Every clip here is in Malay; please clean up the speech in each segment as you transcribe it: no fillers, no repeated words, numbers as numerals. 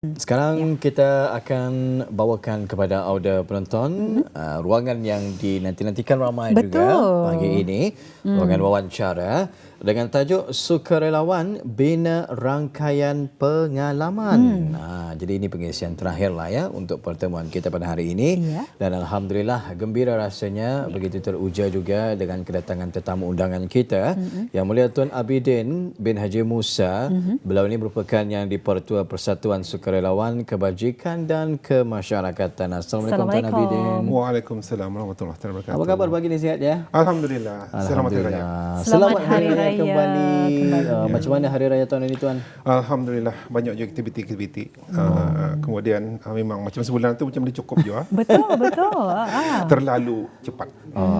Sekarang kita akan bawakan kepada audio penonton ruangan yang dinanti-nantikan ramai juga pagi ini, ruangan wawancara dengan tajuk Sukarelawan Bina Rangkaian Pengalaman. Jadi ini pengisian terakhir lah ya untuk pertemuan kita pada hari ini. Dan Alhamdulillah gembira rasanya begitu teruja juga dengan kedatangan tetamu undangan kita Yang Mulia Tuan Abidin bin Haji Musa. Beliau ini merupakan yang di-Pertua Persatuan Sukarelawan Kebajikan dan Kemasyarakatan. Assalamualaikum Tuan Abidin. Waalaikumsalam warahmatullahi wabarakatuh. Apa khabar pagi ni, sihat ya? Alhamdulillah. Selamat Hari Raya. Selamat Hari Raya kembali. Macam mana Hari Raya tahun ini Tuan? Alhamdulillah banyak juga aktiviti-aktiviti. Kemudian memang macam sebulan tu macam dia cukup juga. Betul. Terlalu cepat.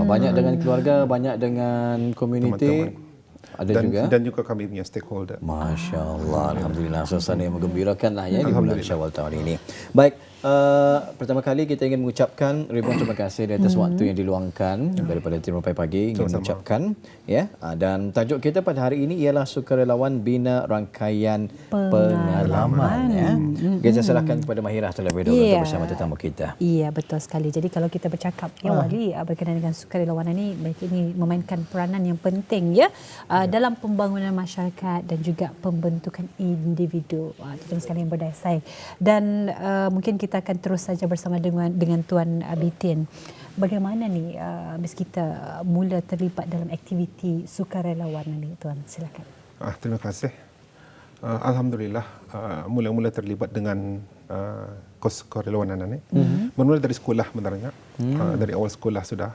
Banyak dengan keluarga, banyak dengan komuniti. Dan juga kami punya stakeholder. Masya Allah, Alhamdulillah, suasana yang menggembirakan lah ya di bulan Syawal tahun ini. Baik, pertama kali kita ingin mengucapkan ribuan terima kasih di atas waktu yang diluangkan daripada tim Rampai Pagi ingin mengucapkan ya. Dan tajuk kita pada hari ini ialah Sukarelawan Bina Rangkaian Pengalaman ya. Kita serahkan kepada Mahirah terlebih dahulu untuk bersama tetamu kita. Iya, betul sekali. Jadi kalau kita bercakap ya Wali berkenaan dengan sukarelawan ini, baik ini memainkan peranan yang penting ya dalam pembangunan masyarakat dan juga pembentukan individu. Itu sekali yang berdaya saing. Dan mungkin kita akan terus saja bersama dengan Tuan Abidin. Bagaimana ni Miss kita mula terlibat dalam aktiviti sukarelawan ini, Tuan? Silakan. Terima kasih. Alhamdulillah mula-mula terlibat dengan sukarelawanan ini. Bermula dari sekolah sebenarnya. Dari awal sekolah sudah.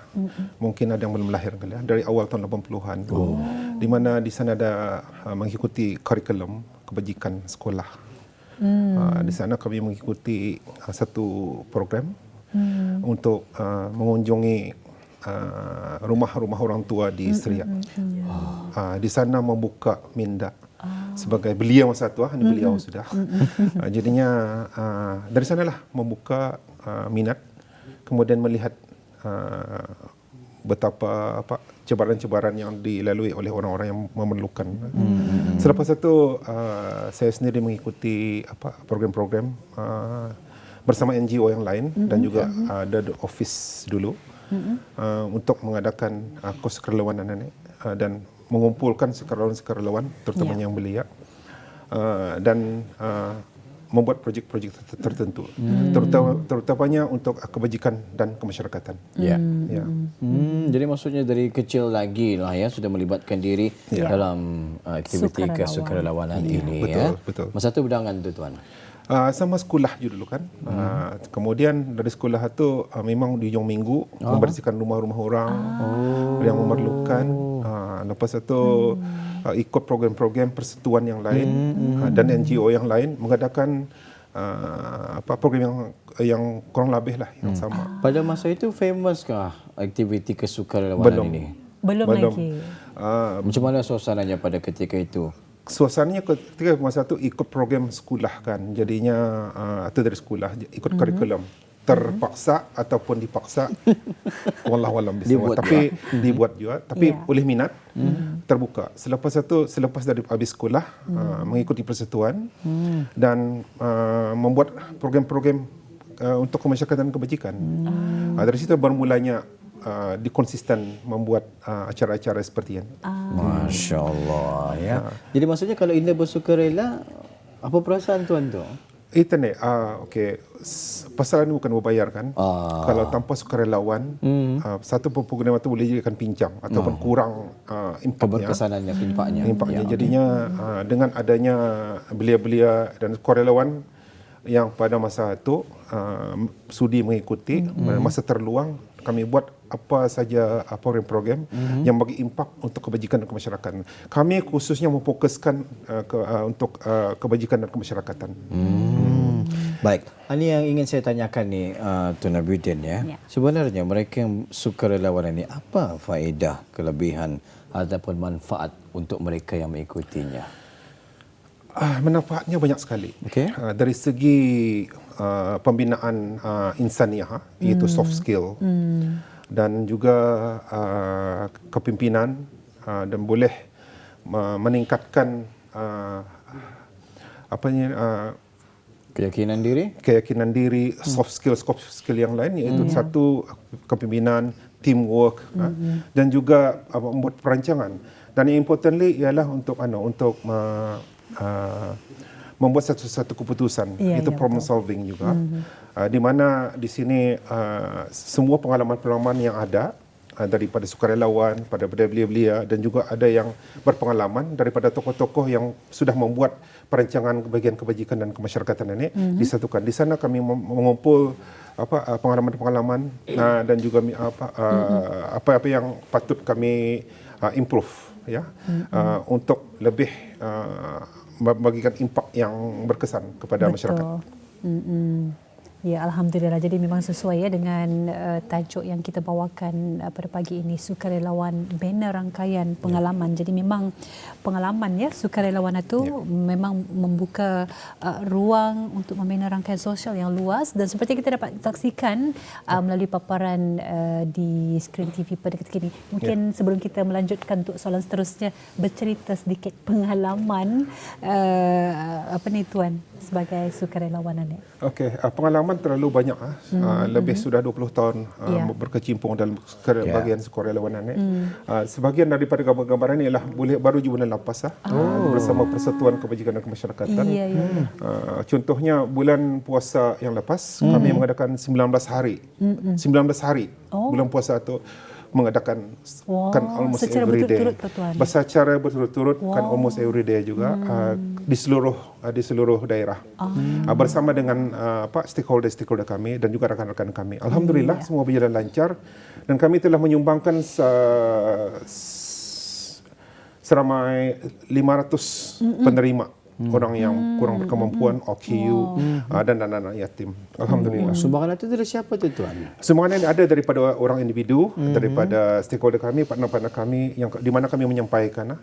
Mungkin ada yang belum lahir kali ya. Dari awal tahun 80-an. Di mana di sana ada mengikuti kurikulum kebajikan sekolah. Di sana kami mengikuti satu program untuk mengunjungi rumah-rumah orang tua di Seriak. Di sana membuka minda sebagai belia masa tu, ini beliau sudah. Jadinya dari sanalah membuka minat, kemudian melihat betapa cabaran-cabaran yang dilalui oleh orang-orang yang memerlukan. Selepas itu saya sendiri mengikuti program-program bersama NGO yang lain dan juga ada office dulu untuk mengadakan sukarelawanan ini dan mengumpulkan sukarelawan terutamanya yang belia dan membuat projek-projek tertentu, terutamanya untuk kebajikan dan kemasyarakatan. Jadi maksudnya dari kecil lagi lah ya sudah melibatkan diri dalam aktiviti kesukarelawanan ini. Betul. Masa tu berdangan tu Tuan? Sama sekolah juga dulu kan. Kemudian dari sekolah itu memang di hujung minggu membersihkan rumah-rumah orang yang memerlukan. Lepas itu ikut program-program persatuan yang lain dan NGO yang lain mengadakan program yang kurang lebih lah yang sama. Pada masa itu famouskah aktiviti kesukarelawanan ini? Belum lagi. Macam mana suasananya pada ketika itu? Suasananya ketika masa itu ikut program sekolah kan. Jadinya itu dari sekolah ikut kurikulum. Terpaksa ataupun dipaksa wallahualam bisawab, tapi dibuat juga, tapi oleh minat terbuka. Selepas dari habis sekolah mengikuti persatuan dan membuat program-program untuk kemasyarakatan dan kebajikan. Dari situ bermulanya dikonsisten membuat acara-acara seperti ini. Masya Allah ya. Jadi maksudnya kalau Anda bersukarela, apa perasaan Tuan tu? Itu ni, okey. Pasal ini bukan berbayar kan. Kalau tanpa sukarelawan, satu program itu boleh jadikan pincang ataupun kurang impaknya. Keberkesanannya, impaknya. Jadinya dengan adanya belia-belia dan sukarelawan yang pada masa itu sudi mengikuti, masa terluang kami buat apa saja program-program yang bagi impak untuk kebajikan dan kemasyarakatan. Kami khususnya memfokuskan untuk kebajikan dan kemasyarakatan. Baik, ini yang ingin saya tanyakan ni Tuan Abidin ya. Sebenarnya mereka yang sukarelawan ini apa faedah, kelebihan ataupun manfaat untuk mereka yang mengikutinya? Manfaatnya banyak sekali. Dari segi pembinaan insaniah, iaitu soft skill, dan juga kepimpinan, dan boleh meningkatkan keyakinan diri, soft skill yang lain, iaitu satu kepimpinan, teamwork, dan juga membuat perancangan. Dan yang importantly ialah untuk membuat satu keputusan, itu problem solving juga. Di mana di sini semua pengalaman-pengalaman yang ada daripada sukarelawan, daripada belia-belia, dan juga ada yang berpengalaman daripada tokoh-tokoh yang sudah membuat perancangan bahagian kebajikan dan kemasyarakatan ini disatukan. Di sana kami mengumpul pengalaman-pengalaman dan juga apa-apa yang patut kami improve, ya, untuk lebih membagikan impak yang berkesan kepada masyarakat. Ya, Alhamdulillah. Jadi memang sesuai ya dengan tajuk yang kita bawakan pada pagi ini, sukarelawan bina rangkaian pengalaman. Jadi memang pengalaman ya, sukarelawan itu memang membuka ruang untuk membina rangkaian sosial yang luas, dan seperti kita dapat saksikan melalui paparan di skrin TV pada ketika ini. Mungkin sebelum kita melanjutkan untuk soalan seterusnya, bercerita sedikit pengalaman Tuan sebagai sukarelawan ini. Okey, pengalaman terlalu banyak, lebih sudah 20 tahun berkecimpung dalam bahagian sukarelawanan ini. Sebahagian daripada gambar-gambaran ini ialah baru je bulan lepas bersama Persatuan Kebajikan dan Kemasyarakatan. Contohnya bulan puasa yang lepas kami mengadakan 19 hari. 19 hari bulan puasa itu mengadakan kan almost every day. Secara berturut-turut kan almost every day juga di seluruh daerah. Bersama dengan stakeholder kami dan juga rakan-rakan kami. Alhamdulillah semua berjalan lancar, dan kami telah menyumbangkan seramai 500 penerima, orang yang kurang berkemampuan, OKU, dan anak-anak yatim. Alhamdulillah. Sumbangan itu dari siapa tu, Tuan? Sumbangan ini ada daripada orang individu, daripada stakeholder kami, partner-partner kami, yang di mana kami menyampaikan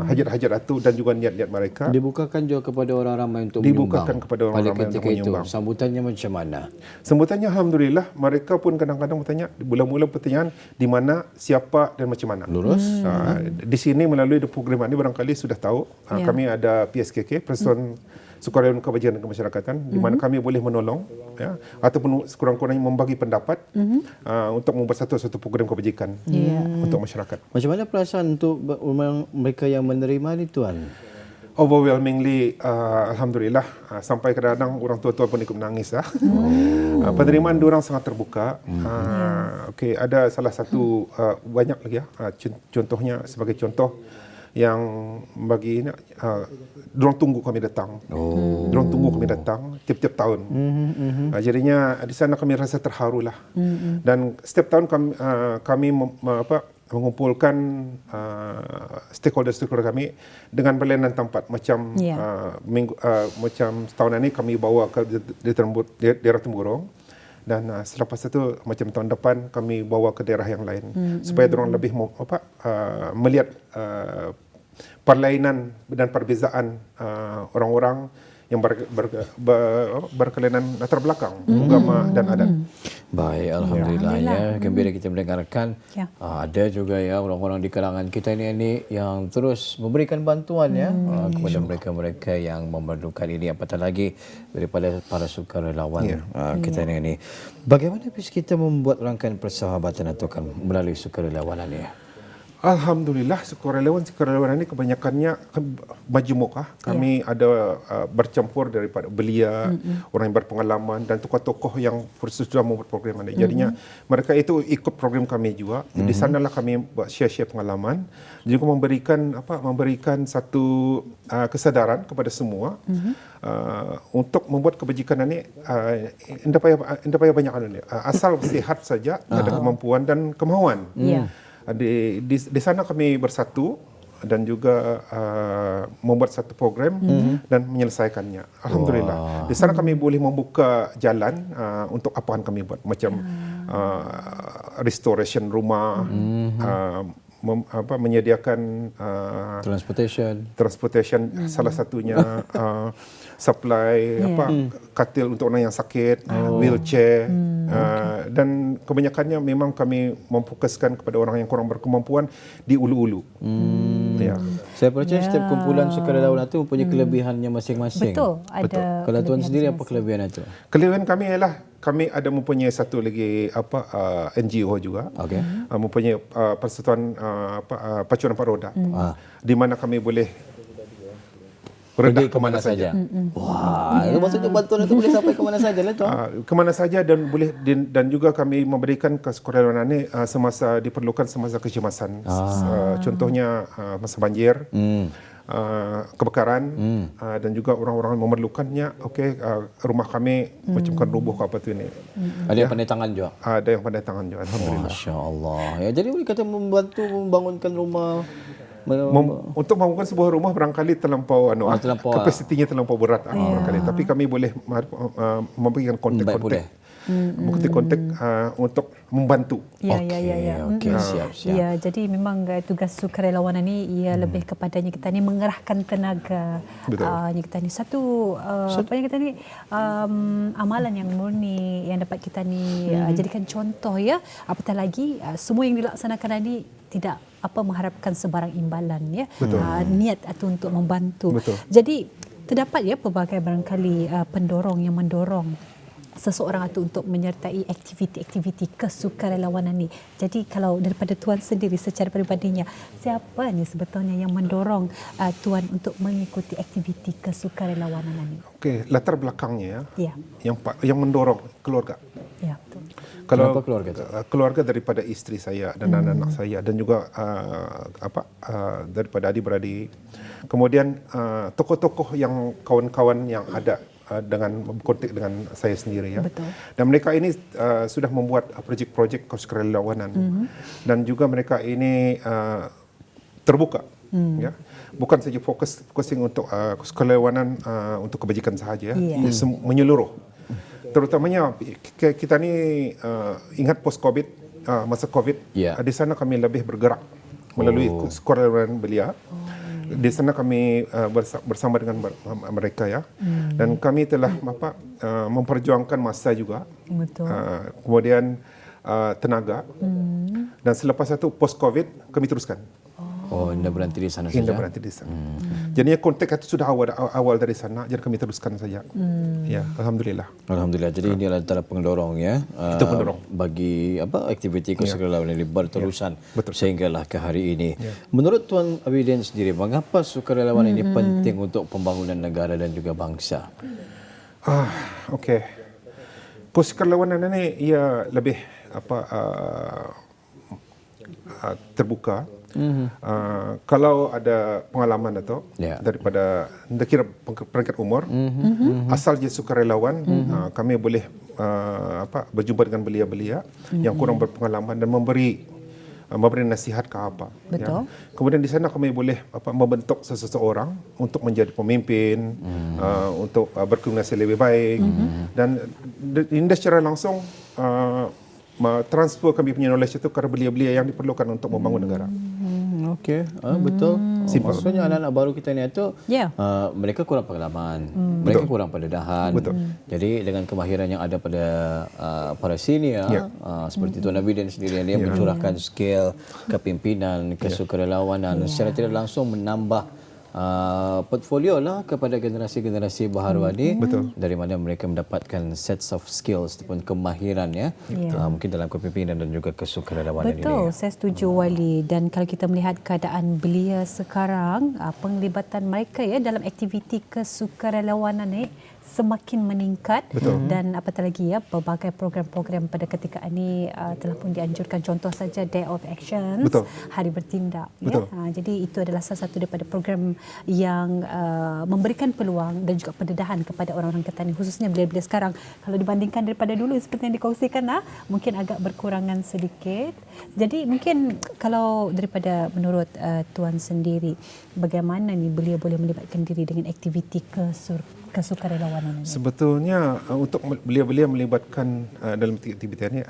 hajat-hajat itu dan juga niat-niat mereka. Dibukakan juga kepada orang ramai untuk Dibukakan menyumbang. kepada orang ramai untuk menyumbang. Sambutannya macam mana? Sambutannya Alhamdulillah, mereka pun kadang-kadang bertanya, mula-mula pertanyaan di mana, siapa dan macam mana. Lurus. Di sini melalui program ini barangkali sudah tahu, kami ada PSKK, Persatuan Sukarelawan Kebajikan dan Kemasyarakatan, di mana kami boleh menolong, ya, ataupun sekurang-kurangnya membagi pendapat untuk membuat satu program kebajikan untuk masyarakat. Macam mana perasaan untuk mereka yang menerima ni, Tuan? Overwhelmingly, Alhamdulillah, sampai kadang-kadang orang tua-tua pun ikut menangis. Penerimaan diorang sangat terbuka. Okey, ada salah satu, banyak lagi contohnya, sebagai contoh yang bagi ini, diorang tunggu kami datang. Diorang tunggu kami datang tiap-tiap tahun. Jadinya di sana kami rasa terharulah. Dan setiap tahun kami mengumpulkan stakeholder kami dengan berlainan tempat. Macam macam tahun ini kami bawa ke daerah Temburong, dan selepas itu macam tahun depan kami bawa ke daerah yang lain, supaya diorang lebih melihat perlainan dan perbezaan orang-orang yang berkelainan latar belakang agama dan adat. Baik, Alhamdulillah ya. Gembira kita mendengarkan. Ada juga ya orang-orang di kalangan kita ini yang terus memberikan bantuan ya kepada mereka-mereka yang memerlukan ini, apatah lagi daripada para sukarelawan kita ini. Bagaimana kita membuat rangkaian persahabatan atau melalui sukarelawanan ini? Alhamdulillah, sukarelawan ini kebanyakannya majmuk. Kami ada bercampur daripada belia, orang yang berpengalaman, dan tokoh-tokoh yang sudah membuat program ini. Jadinya mereka itu ikut program kami juga. Di sanalah kami buat share-share pengalaman, juga memberikan satu kesadaran kepada semua untuk membuat kebajikan ini. Tidak payah banyak asal sihat saja, ada kemampuan dan kemauan. Di sana kami bersatu dan juga membuat satu program dan menyelesaikannya. Alhamdulillah. Di sana kami boleh membuka jalan untuk apa yang kami buat, macam restoration rumah, menyediakan transportation salah satunya, supply katil untuk orang yang sakit, wheelchair, dan kebanyakannya memang kami memfokuskan kepada orang yang kurang berkemampuan di ulu-ulu. Ya. Saya percaya setiap kumpulan sukarelawan itu mempunyai kelebihannya masing-masing. Betul. Ada Kalau tuan sendiri apa masing-masing. kelebihan itu? Kelebihan kami ialah kami ada mempunyai satu lagi NGO juga. Okey. Mempunyai persatuan pacuan empat roda. Di mana kami boleh Pergi ke mana saja. Wah, itu maksudnya bantuan itu boleh sampai ke mana saja lah tuan. Kemana saja dan boleh dan juga kami memberikan kesukarelawanan ini semasa diperlukan semasa kecemasan. Contohnya masa banjir, kebakaran dan juga orang-orang memerlukannya. Rumah kami macam kan rubuh ke apa tu ini. Ada yang pandai tangan juga. Ada yang pandai tangan juga. Alhamdulillah. Masya Allah. Ya, jadi boleh kata membantu membangunkan rumah. Untuk membangun sebuah rumah barangkali terlampau kapasitinya terlampau berat barangkali, tapi kami boleh memberikan kontak-kontak untuk membantu. Okey, siap. Ya, jadi memang tugas sukarelawanan ni ia lebih kepadanya kita ni mengerahkan tenaga. Kita ni satu apa yang kita ni amalan yang murni yang dapat kita ni jadikan contoh ya. Apatah lagi semua yang dilaksanakan ini tidak mengharapkan sebarang imbalan ya. Niat atau untuk membantu. Jadi terdapat ya pelbagai barangkali pendorong yang mendorong seseorang itu untuk menyertai aktiviti-aktiviti kesukarelawanan ni. Jadi kalau daripada tuan sendiri secara peribadinya, siapa ni sebetulnya yang mendorong tuan untuk mengikuti aktiviti kesukarelawanan ni? Okey, latar belakangnya ya. Yang mendorong keluarga. Ya, betul. Kalau keluarga daripada isteri saya dan anak-anak saya dan juga daripada adik-beradik. Kemudian tokoh-tokoh yang kawan-kawan yang ada dengan berkontak dengan saya sendiri ya. Betul. Dan mereka ini sudah membuat projek-projek kesukarelawanan dan juga mereka ini terbuka ya. Bukan saja fokusing untuk kesukarelawanan untuk kebajikan sahaja ya. Menyeluruh. Terutamanya kita ni ingat post Covid, masa Covid, di sana kami lebih bergerak melalui sukarelawanan belia. Di sana kami bersama dengan mereka ya, dan kami telah memperjuangkan masa juga, kemudian tenaga, dan selepas itu post Covid kami teruskan. Anda berhenti di sana saja. Anda berhenti di sana. Jadinya kontak itu sudah awal dari sana, jadi kami teruskan saja. Ya, alhamdulillah. Alhamdulillah. Jadi ini adalah pendorong ya. Itu pendorong bagi aktiviti kesukarelawanan ini berterusan sehinggalah ke hari ini. Ya. Menurut Tuan Abidin sendiri, mengapa sukarelawanan ini penting untuk pembangunan negara dan juga bangsa? Okey. Kesukarelawanan ini ia lebih terbuka. Kalau ada pengalaman atau daripada kira peringkat umur, asal je sukarelawan, kami boleh berjumpa dengan belia-belia yang kurang berpengalaman dan memberi nasihat ke apa. Betul. Ya. Kemudian di sana kami boleh membentuk seseorang untuk menjadi pemimpin, untuk berkomunikasi lebih baik, dan ini secara langsung transfer kami punya knowledge itu kepada belia-belia yang diperlukan untuk membangun negara. Okey, betul. Simple. Maksudnya anak-anak baru kita ni itu mereka kurang pengalaman, mereka kurang pendedahan. Jadi dengan kemahiran yang ada pada para senior, seperti Tuan Abidin sendiri, dia mencurahkan skill kepimpinan, kesukarelawanan, secara tidak langsung menambah portfolio lah kepada generasi-generasi baharu ini, dari mana mereka mendapatkan sets of skills ataupun kemahiran ya, mungkin dalam kepimpinan dan juga kesukarelawanan ini. Betul, saya setuju Wali. Dan kalau kita melihat keadaan belia sekarang, penglibatan mereka ya dalam aktiviti kesukarelawanan ini semakin meningkat. Dan apatah lagi ya, berbagai program-program pada ketika ini telah pun dianjurkan, contoh saja Day of Actions, Hari Bertindak ya. Jadi itu adalah salah satu daripada program yang memberikan peluang dan juga pendedahan kepada orang-orang Ketan, khususnya belia-belia sekarang. Kalau dibandingkan daripada dulu seperti yang dikongsikan, mungkin agak berkurangan sedikit. Jadi mungkin kalau daripada menurut Tuan sendiri, bagaimana ni belia boleh melibatkan diri dengan aktiviti kesukarelawanan ini? Sebetulnya untuk belia-belia melibatkan dalam aktiviti ini,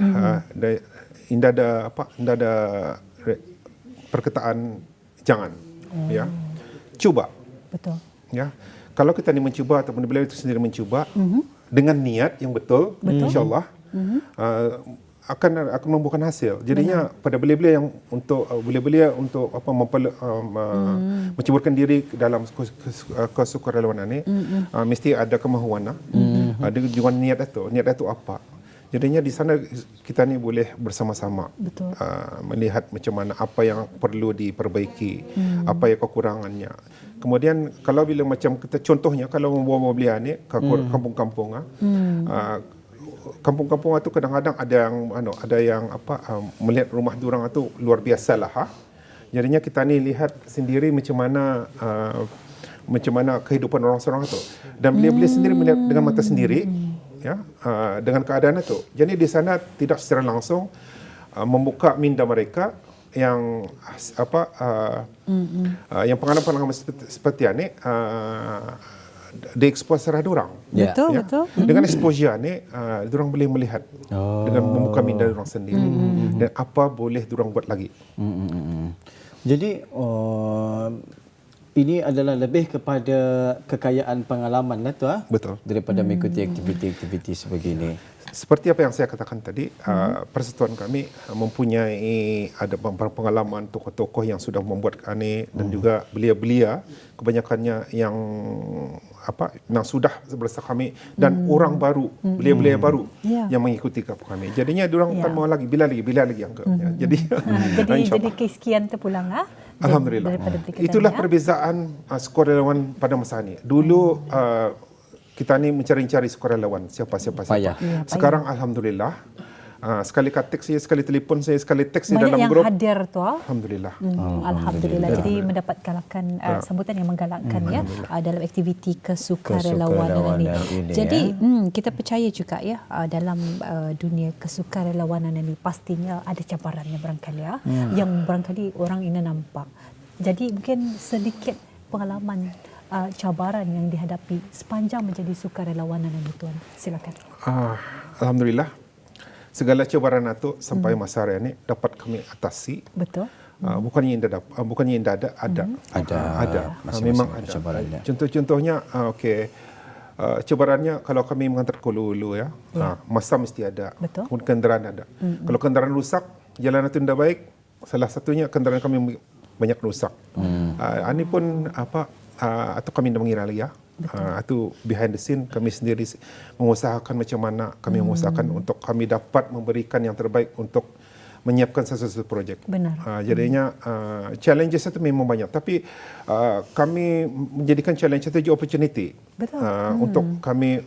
tidak ada perkataan jangan, ya. Cuba. Betul. Ya. Kalau kita ni mencuba ataupun belia itu sendiri mencuba dengan niat yang betul, insya-Allah akan membuahkan hasil. Jadinya pada belia-belia yang untuk belia-belia untuk apa menceburkan diri dalam kesukarelawanan ini mesti ada kemahuan ada juga niat itu apa. Jadinya di sana kita ni boleh bersama-sama melihat macam mana apa yang perlu diperbaiki, apa yang kekurangannya. Kemudian kalau bila macam kita contohnya kalau membawa belia ni ke kampung-kampung kampung-kampung itu kadang-kadang ada yang melihat rumah diorang itu luar biasa lah. Jadinya kita ni lihat sendiri macam mana kehidupan orang seorang itu. Dan belia-belia sendiri melihat dengan mata sendiri dengan keadaan itu. Jadi di sana tidak secara langsung membuka minda mereka yang yang pengalaman-pengalaman seperti ini diekspos secara dorang. Betul. Dengan exposure ni, dorang boleh melihat dengan membuka minda dorang sendiri dan apa boleh dorang buat lagi. Jadi ini adalah lebih kepada kekayaan pengalaman lah tu Betul. daripada mengikuti aktiviti-aktiviti sebegini. Seperti apa yang saya katakan tadi, persatuan kami mempunyai ada pengalaman tokoh-tokoh yang sudah membuat ini dan juga belia-belia kebanyakannya yang sudah bersama kami dan orang baru, belia-belia baru yang mengikuti kami. Jadinya diorang akan mau lagi bila lagi angka. Jadi kesekian terpulang Alhamdulillah. Itulah perbezaan sukarelawan pada masa ini. Dulu kita ni mencari-cari sukarelawan siapa. Sekarang alhamdulillah sekali teks saya, sekali telefon saya, sekali teks di dalam grup. Banyak yang hadir tu. Alhamdulillah. Alhamdulillah. Jadi mendapat sambutan yang menggalakkan dalam aktiviti kesukarelawanan ini. Jadi kita percaya juga dalam dunia kesukarelawanan ini pastinya ada cabarannya barangkali yang barangkali orang ini nampak. Jadi mungkin sedikit pengalaman cabaran yang dihadapi sepanjang menjadi sukarelawanan ini, Tuan. Silakan. Alhamdulillah. Segala cabaran itu sampai masa hari ini dapat kami atasi. Betul. Bukannya tidak ada. Ada. Memang ada. Cabarannya. Contohnya, cabarannya kalau kami mengantar ke hulu masa mesti ada. Betul. Kemudian kenderaan ada. Kalau kenderaan rusak, jalan itu tidak baik. Salah satunya kenderaan kami banyak rusak. Ini pun atau kami tidak mengira lagi itu behind the scene kami sendiri mengusahakan macam mana kami mengusahakan untuk kami dapat memberikan yang terbaik untuk menyiapkan sesuatu projek. Benar. Jadinya challenges itu memang banyak, tapi kami menjadikan challenge itu juga opportunity. Betul. Untuk kami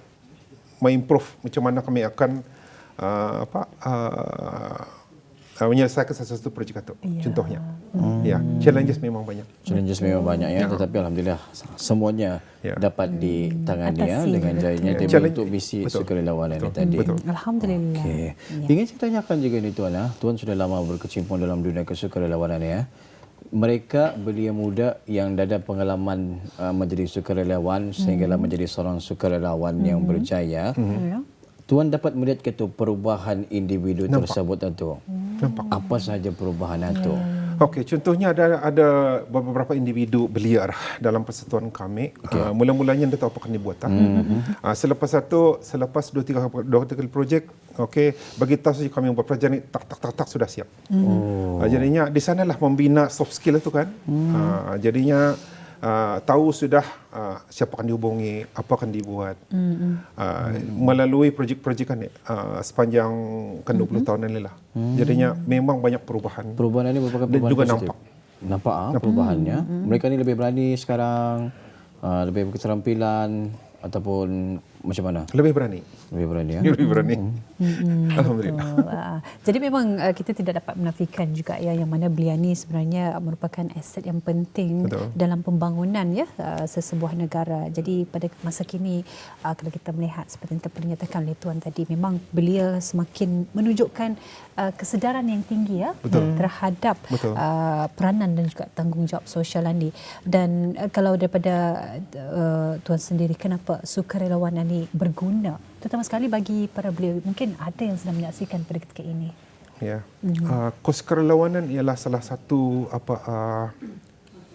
mengimprove macam mana kami akan menyelesaikan sesuatu projek itu. Contohnya. Challenges memang banyak. Tetapi alhamdulillah semuanya dapat ditangani dengan jayanya untuk misi sukarelawanan ini tadi. Betul. Alhamdulillah. Ingin saya tanyakan juga ni Tuan. Tuan sudah lama berkecimpung dalam dunia kesukarelawanan Mereka belia muda yang dah ada pengalaman menjadi sukarelawan sehinggalah menjadi seorang sukarelawan yang berjaya. Tuan dapat melihat perubahan individu tersebut itu. Nampak. Apa sahaja perubahan itu? Okey, contohnya ada beberapa individu belia dalam persatuan kami. Mula-mulanya dia tahu apa yang dibuat. Selepas 2-3 kali projek, bagi tahu saja kami membuat projek ni tak sudah siap. Jadinya di sanalah membina soft skill itu kan. Jadinya tahu sudah siapa akan dihubungi, apa akan dibuat. Melalui projek-projek ni sepanjang 20 tahun ini lah. Jadinya memang banyak perubahan. Perubahan ini merupakan perubahan juga positif. Nampak perubahannya. Mereka ni lebih berani sekarang, lebih berketerampilan ataupun macam mana? Lebih berani. Lebih berani. Alhamdulillah. Jadi memang kita tidak dapat menafikan juga yang mana belia ni sebenarnya merupakan aset yang penting dalam pembangunan sesebuah negara. Jadi pada masa kini kalau kita melihat seperti yang dinyatakan oleh Tuan tadi, memang belia semakin menunjukkan kesedaran yang tinggi terhadap peranan dan juga tanggungjawab sosial ini. Dan kalau daripada Tuan sendiri, kenapa sukarelawanan ini berguna terutama sekali bagi para belia? Mungkin ada yang sedang menyaksikan pada ketika ini. Kesukarelawanan ialah salah satu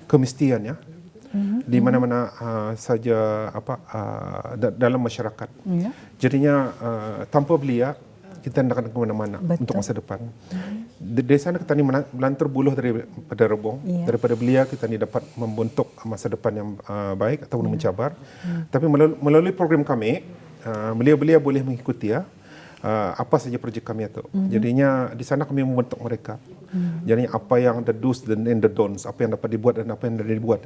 kemestian di mana-mana saja dalam masyarakat. Jadinya tanpa belia kita tidak akan ke mana-mana untuk masa depan. Dari sana kita ni melantur buluh daripada rebung. Daripada belia kita ni dapat membentuk masa depan yang baik ataupun mencabar. Tapi melalui program kami, belia-belia boleh mengikuti apa saja projek kami itu. Jadinya di sana kami membentuk mereka. Jadi apa yang the do's and the don'ts, apa yang dapat dibuat dan apa yang tidak dibuat.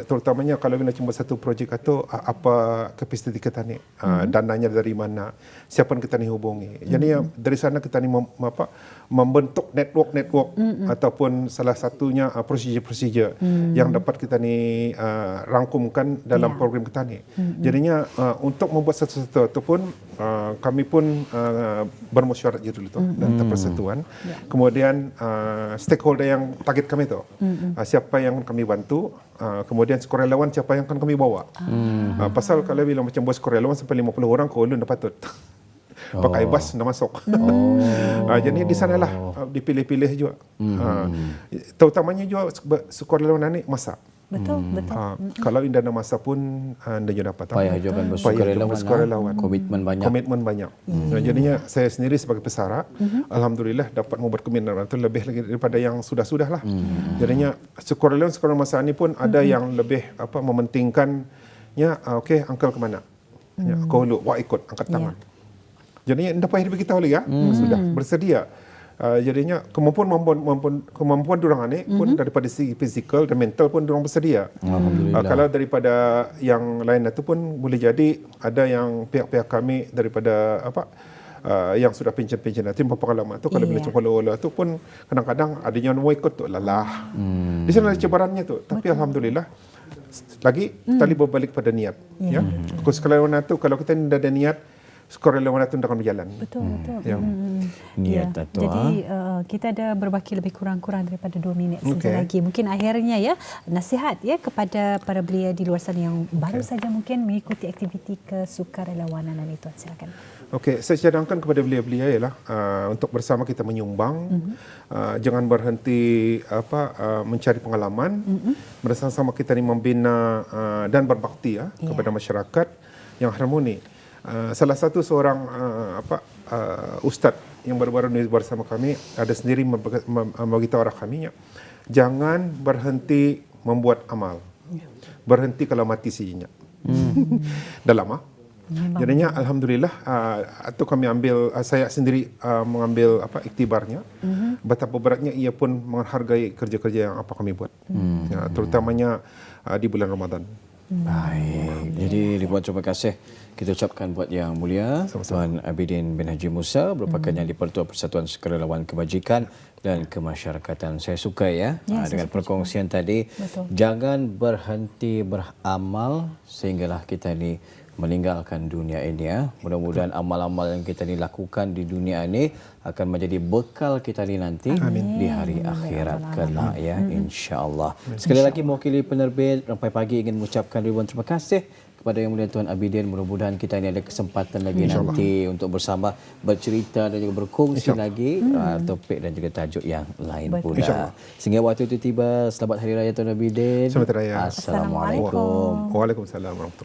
Terutamanya kalau kita cuma satu projek itu, apa kapasiti kita ni, dananya dari mana, siapa yang kita ni hubungi. Jadi dari sana kita ni membentuk network ataupun salah satunya prosedur-prosedur yang dapat kita ni rangkumkan dalam program kita ni. Jadinya untuk membuat sesuatu itu pun kami pun bermesyuarat je dulu tu dan persatuan. Kemudian stakeholder yang target kami tu, siapa yang kami bantu, kemudian sukarelawan siapa yang akan kami bawa. Pasal kalau bila macam bos sukarelawan sampai 50 orang ke Ulun dah patut. Pakai bas dah masuk. Jadi di sanalah dipilih-pilih juga. Terutamanya juga sukarelawan ni masak. Betul. Kalau indah nak masa pun anda juga dapat. Payah juga bersukarelawan. Komitmen banyak. Jadinya saya sendiri sebagai pesara, alhamdulillah dapat membuat komitmen itu lebih lagi daripada yang sudah-sudah lah. Jadinya sukarelawan masa ini pun ada yang lebih mementingkannya. Okey, angkal ke mana? Kau lu, wah ikut angkat tangan. Jadinya anda payah beritahu lagi sudah bersedia. Jadinya kemampuan diorang ni pun daripada segi fizikal dan mental pun diorang bersedia. Kalau daripada yang lain itu pun boleh jadi ada yang pihak-pihak kami daripada yang sudah pension tim berpengalaman tu kalau bila cuba tu pun kadang-kadang adanya mau ikut tu lelah. Di sana ada cabarannya tu, tapi alhamdulillah lagi tali berbalik pada niat. Kalau kita tidak ada niat, sukarelawan itu tidak akan berjalan. Betul. Niat itu. Jadi kita ada berbaki lebih kurang daripada 2 minit saja lagi. Mungkin akhirnya nasihat kepada para belia di luar sana yang baru saja mungkin mengikuti aktiviti kesukarelawanan itu. Silakan. Saya cadangkan kepada belia-belia ialah untuk bersama kita menyumbang, jangan berhenti mencari pengalaman, bersama-sama kita ni membina dan berbakti kepada masyarakat yang harmoni. Salah satu seorang ustaz yang baru-baru ini bersama kami ada sendiri memberitahu arah kami, jangan berhenti membuat amal, berhenti kalau mati saja. Dah lama. Jadinya alhamdulillah atau kami ambil, saya sendiri mengambil iktibarnya, betapa beratnya ia pun menghargai kerja-kerja yang kami buat, terutamanya di bulan Ramadan. Baik. Jadi ribuan terima kasih kita ucapkan buat Yang Mulia Tuan Abidin bin Haji Musa, merupakan yang di-Pertua Persatuan Sukarelawan Kebajikan dan Kemasyarakatan. Saya suka dengan perkongsian tadi. Betul. Jangan berhenti beramal sehinggalah kita ni meninggalkan dunia ini. Mudah-mudahan amal-amal yang kita ni lakukan di dunia ini akan menjadi bekal kita ni nanti di hari akhirat kelak insya-Allah. Sekali lagi mewakili penerbit Rampai Pagi ingin mengucapkan ribuan terima kasih kepada Yang Mulia Tuan Abidin. Mudah-mudahan kita ini ada kesempatan lagi nanti untuk bersama bercerita dan juga berkongsi lagi topik dan juga tajuk yang lain pula. Sehingga waktu itu tiba, selamat Hari Raya Tuan Abidin. Selamat Raya. Assalamualaikum. Waalaikumsalam warahmatullahi.